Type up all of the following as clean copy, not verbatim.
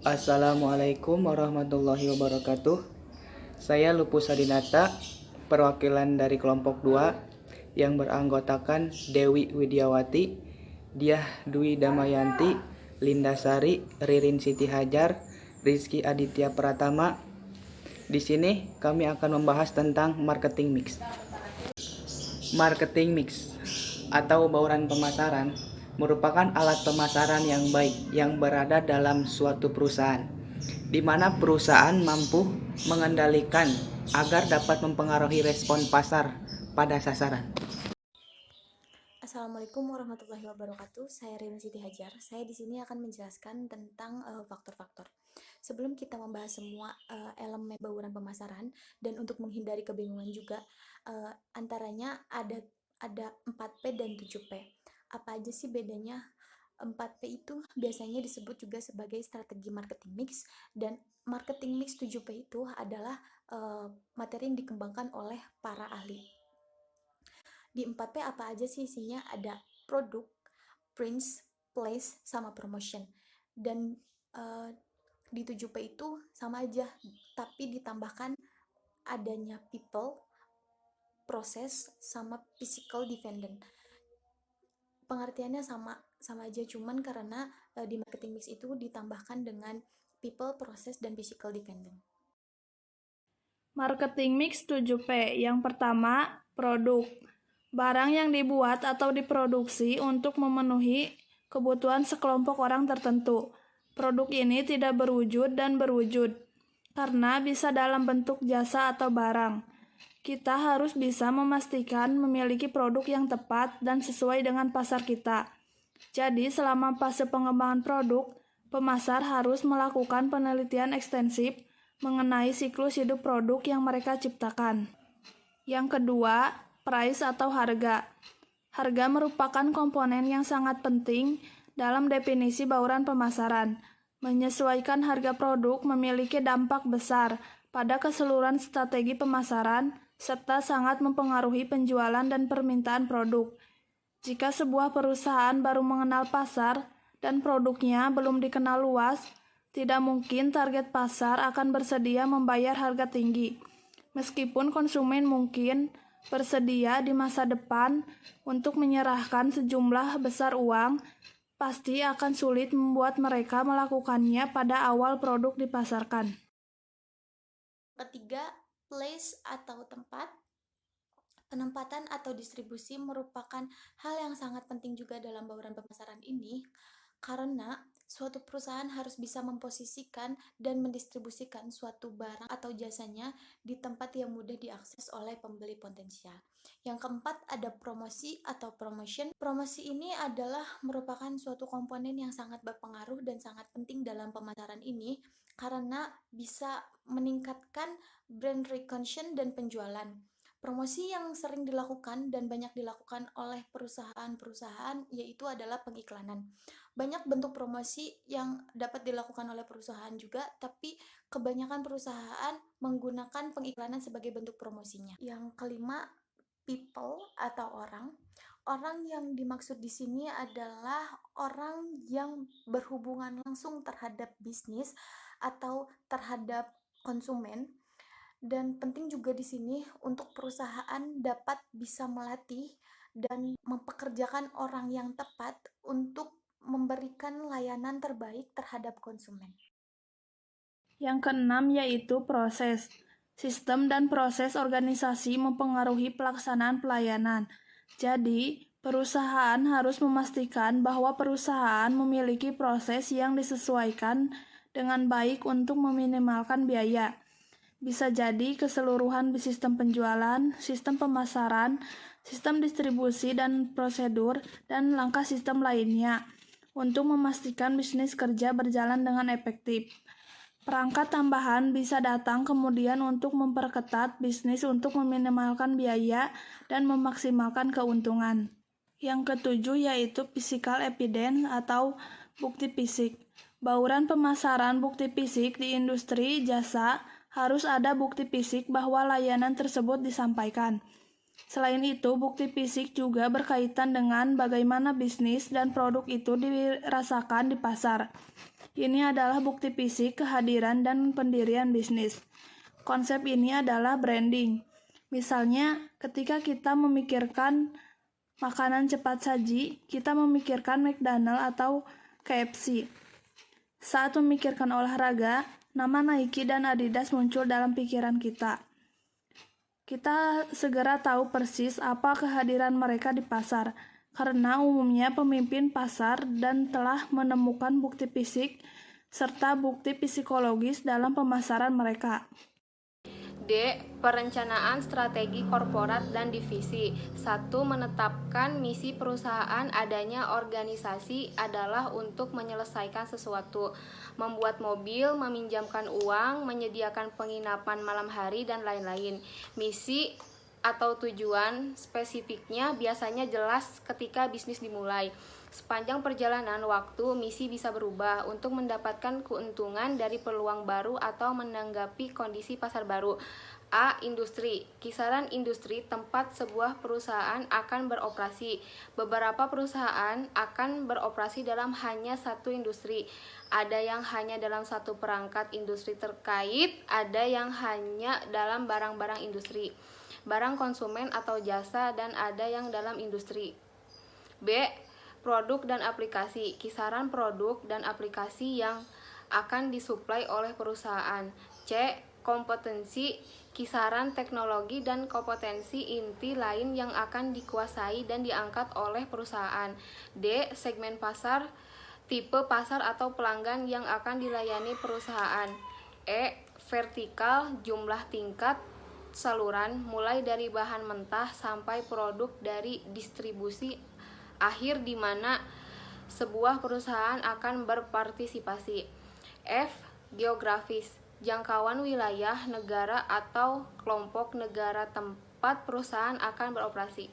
Assalamualaikum warahmatullahi wabarakatuh. Saya Lupus Adinata, perwakilan dari kelompok 2 yang beranggotakan Dewi Widiawati, Diah Dwi Damayanti, Linda Sari, Ririn Siti Hajar, Rizky Aditya Pratama. Di sini kami akan membahas tentang marketing mix. Marketing mix atau bauran pemasaran merupakan alat pemasaran yang baik yang berada dalam suatu perusahaan, di mana perusahaan mampu mengendalikan agar dapat mempengaruhi respon pasar pada sasaran. Assalamualaikum warahmatullahi wabarakatuh. Saya Ririn Siti Hajar. Saya di sini akan menjelaskan tentang faktor-faktor. Sebelum kita membahas semua elemen bauran pemasaran dan untuk menghindari kebingungan juga, antaranya ada 4P dan 7P. Apa aja sih bedanya? 4P itu biasanya disebut juga sebagai strategi marketing mix, dan marketing mix 7P itu adalah materi yang dikembangkan oleh para ahli. Di 4P apa aja sih isinya? Ada produk, prints, place, sama promotion. Dan di 7P itu sama aja, tapi ditambahkan adanya people, proses, sama physical dependent. Pengertiannya sama aja, cuman karena di marketing mix itu ditambahkan dengan people, proses, dan physical dependent. Marketing mix 7P. Yang pertama, produk. Barang yang dibuat atau diproduksi untuk memenuhi kebutuhan sekelompok orang tertentu. Produk ini tidak berwujud dan berwujud, karena bisa dalam bentuk jasa atau barang. Kita harus bisa memastikan memiliki produk yang tepat dan sesuai dengan pasar kita. Jadi, selama fase pengembangan produk, pemasar harus melakukan penelitian ekstensif mengenai siklus hidup produk yang mereka ciptakan. Yang kedua, price atau harga. Harga merupakan komponen yang sangat penting dalam definisi bauran pemasaran. Menyesuaikan harga produk memiliki dampak besar pada keseluruhan strategi pemasaran serta sangat mempengaruhi penjualan dan permintaan produk. Jika sebuah perusahaan baru mengenal pasar dan produknya belum dikenal luas, tidak mungkin target pasar akan bersedia membayar harga tinggi. Meskipun konsumen mungkin bersedia di masa depan untuk menyerahkan sejumlah besar uang, pasti akan sulit membuat mereka melakukannya pada awal produk dipasarkan. Ketiga, place atau tempat. Penempatan atau distribusi merupakan hal yang sangat penting juga dalam bauran pemasaran ini, karena suatu perusahaan harus bisa memposisikan dan mendistribusikan suatu barang atau jasanya di tempat yang mudah diakses oleh pembeli potensial. Yang keempat, ada promosi atau promotion. Promosi ini adalah merupakan suatu komponen yang sangat berpengaruh dan sangat penting dalam pemasaran ini, karena bisa meningkatkan brand recognition dan penjualan. Promosi yang sering dilakukan dan banyak dilakukan oleh perusahaan-perusahaan yaitu adalah pengiklanan. Banyak bentuk promosi yang dapat dilakukan oleh perusahaan juga, tapi kebanyakan perusahaan menggunakan pengiklanan sebagai bentuk promosinya. Yang kelima, people atau orang. Orang yang dimaksud di sini adalah orang yang berhubungan langsung terhadap bisnis atau terhadap konsumen. Dan penting juga di sini untuk perusahaan dapat bisa melatih dan mempekerjakan orang yang tepat untuk memberikan layanan terbaik terhadap konsumen. Yang keenam yaitu proses. Sistem dan proses organisasi mempengaruhi pelaksanaan pelayanan. Jadi, perusahaan harus memastikan bahwa perusahaan memiliki proses yang disesuaikan dengan baik untuk meminimalkan biaya. Bisa jadi keseluruhan sistem penjualan, sistem pemasaran, sistem distribusi dan prosedur, dan langkah sistem lainnya untuk memastikan bisnis kerja berjalan dengan efektif. Perangkat tambahan bisa datang kemudian untuk memperketat bisnis untuk meminimalkan biaya dan memaksimalkan keuntungan. Yang ketujuh yaitu physical evidence atau bukti fisik. Bauran pemasaran bukti fisik di industri jasa harus ada bukti fisik bahwa layanan tersebut disampaikan. Selain itu, bukti fisik juga berkaitan dengan bagaimana bisnis dan produk itu dirasakan di pasar. Ini adalah bukti fisik kehadiran dan pendirian bisnis. Konsep ini adalah branding. Misalnya, ketika kita memikirkan makanan cepat saji, kita memikirkan McDonald atau KFC. Saat memikirkan olahraga, nama Nike dan Adidas muncul dalam pikiran kita. Kita segera tahu persis apa kehadiran mereka di pasar, karena umumnya pemimpin pasar dan telah menemukan bukti fisik serta bukti psikologis dalam pemasaran mereka. D. Perencanaan strategi korporat dan divisi. 1. Menetapkan misi perusahaan. Adanya organisasi adalah untuk menyelesaikan sesuatu, membuat mobil, meminjamkan uang, menyediakan penginapan malam hari, dan lain-lain. Misi atau tujuan spesifiknya biasanya jelas ketika bisnis dimulai. Sepanjang perjalanan waktu, misi bisa berubah untuk mendapatkan keuntungan dari peluang baru atau menanggapi kondisi pasar baru. A. Industri. Kisaran industri tempat sebuah perusahaan akan beroperasi. Beberapa perusahaan akan beroperasi dalam hanya satu industri. Ada yang hanya dalam satu perangkat industri terkait, ada yang hanya dalam barang-barang industri, barang konsumen atau jasa, dan ada yang dalam industri. B. Produk dan aplikasi. Kisaran produk dan aplikasi yang akan disuplai oleh perusahaan. C. Kompetensi. Kisaran teknologi dan kompetensi inti lain yang akan dikuasai dan diangkat oleh perusahaan. D. Segmen pasar. Tipe pasar atau pelanggan yang akan dilayani perusahaan. E. Vertikal. Jumlah tingkat saluran mulai dari bahan mentah sampai produk dari distribusi akhir di mana sebuah perusahaan akan berpartisipasi. F. Geografis. Jangkauan wilayah, negara atau kelompok negara tempat perusahaan akan beroperasi.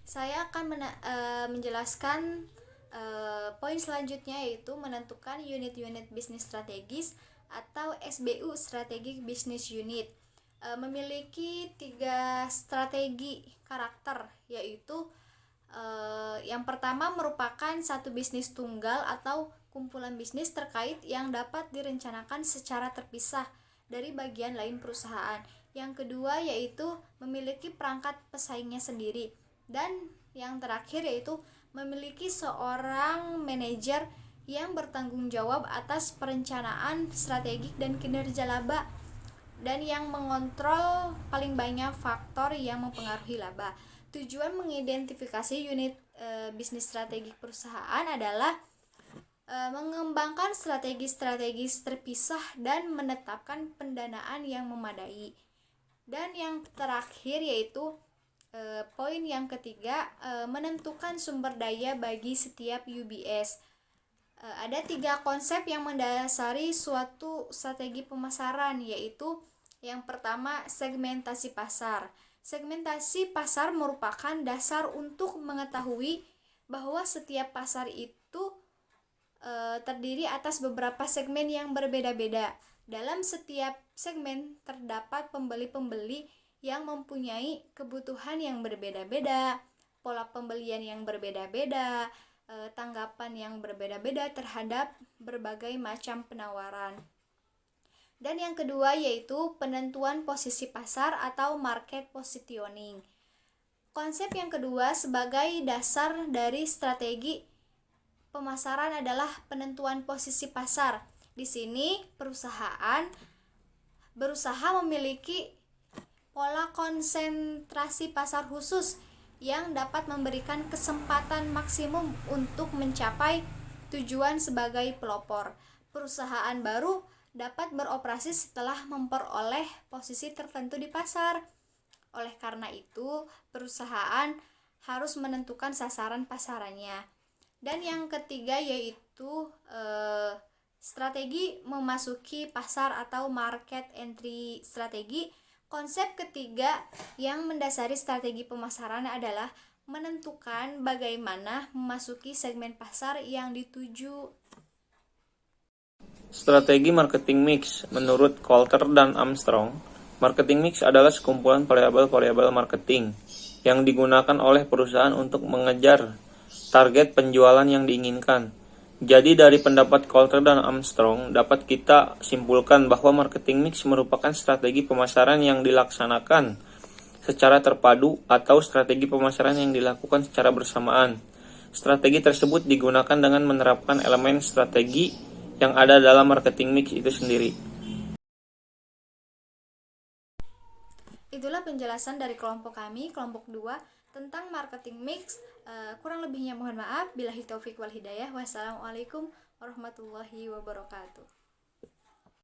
Saya akan menjelaskan poin selanjutnya, yaitu menentukan unit-unit bisnis strategis atau SBU, Strategic Business Unit. Memiliki 3 strategi karakter, yaitu yang pertama merupakan satu bisnis tunggal atau kumpulan bisnis terkait yang dapat direncanakan secara terpisah dari bagian lain perusahaan. Yang kedua yaitu memiliki perangkat pesaingnya sendiri. Dan yang terakhir yaitu memiliki seorang manajer yang bertanggung jawab atas perencanaan strategik dan kinerja laba, dan yang mengontrol paling banyak faktor yang mempengaruhi laba. Tujuan mengidentifikasi unit bisnis strategik perusahaan adalah mengembangkan strategi terpisah dan menetapkan pendanaan yang memadai. Dan yang terakhir yaitu poin yang ketiga, menentukan sumber daya bagi setiap UBS. Ada 3 konsep yang mendasari suatu strategi pemasaran, yaitu yang pertama segmentasi pasar. Segmentasi pasar merupakan dasar untuk mengetahui bahwa setiap pasar itu terdiri atas beberapa segmen yang berbeda-beda. Dalam setiap segmen terdapat pembeli-pembeli yang mempunyai kebutuhan yang berbeda-beda, pola pembelian yang berbeda-beda, tanggapan yang berbeda-beda terhadap berbagai macam penawaran. Dan yang kedua yaitu penentuan posisi pasar atau market positioning. Konsep yang kedua sebagai dasar dari strategi pemasaran adalah penentuan posisi pasar. Di sini perusahaan berusaha memiliki pola konsentrasi pasar khusus yang dapat memberikan kesempatan maksimum untuk mencapai tujuan sebagai pelopor. Perusahaan baru dapat beroperasi setelah memperoleh posisi tertentu di pasar. Oleh karena itu, perusahaan harus menentukan sasaran pasarannya. Dan yang ketiga yaitu strategi memasuki pasar atau market entry strategi. Konsep ketiga yang mendasari strategi pemasaran adalah menentukan bagaimana memasuki segmen pasar yang dituju. Strategi marketing mix menurut Coulter dan Armstrong Marketing mix adalah sekumpulan variabel-variabel marketing yang digunakan oleh perusahaan untuk mengejar target penjualan yang diinginkan. Jadi dari pendapat Coulter dan Armstrong dapat kita simpulkan bahwa marketing mix merupakan strategi pemasaran yang dilaksanakan secara terpadu atau strategi pemasaran yang dilakukan secara bersamaan. Strategi tersebut digunakan dengan menerapkan elemen strategi yang ada dalam marketing mix itu sendiri. Itulah penjelasan dari kelompok kami, kelompok 2, tentang marketing mix. Kurang lebihnya mohon maaf. Billahi taufik wal hidayah. Wassalamualaikum warahmatullahi wabarakatuh.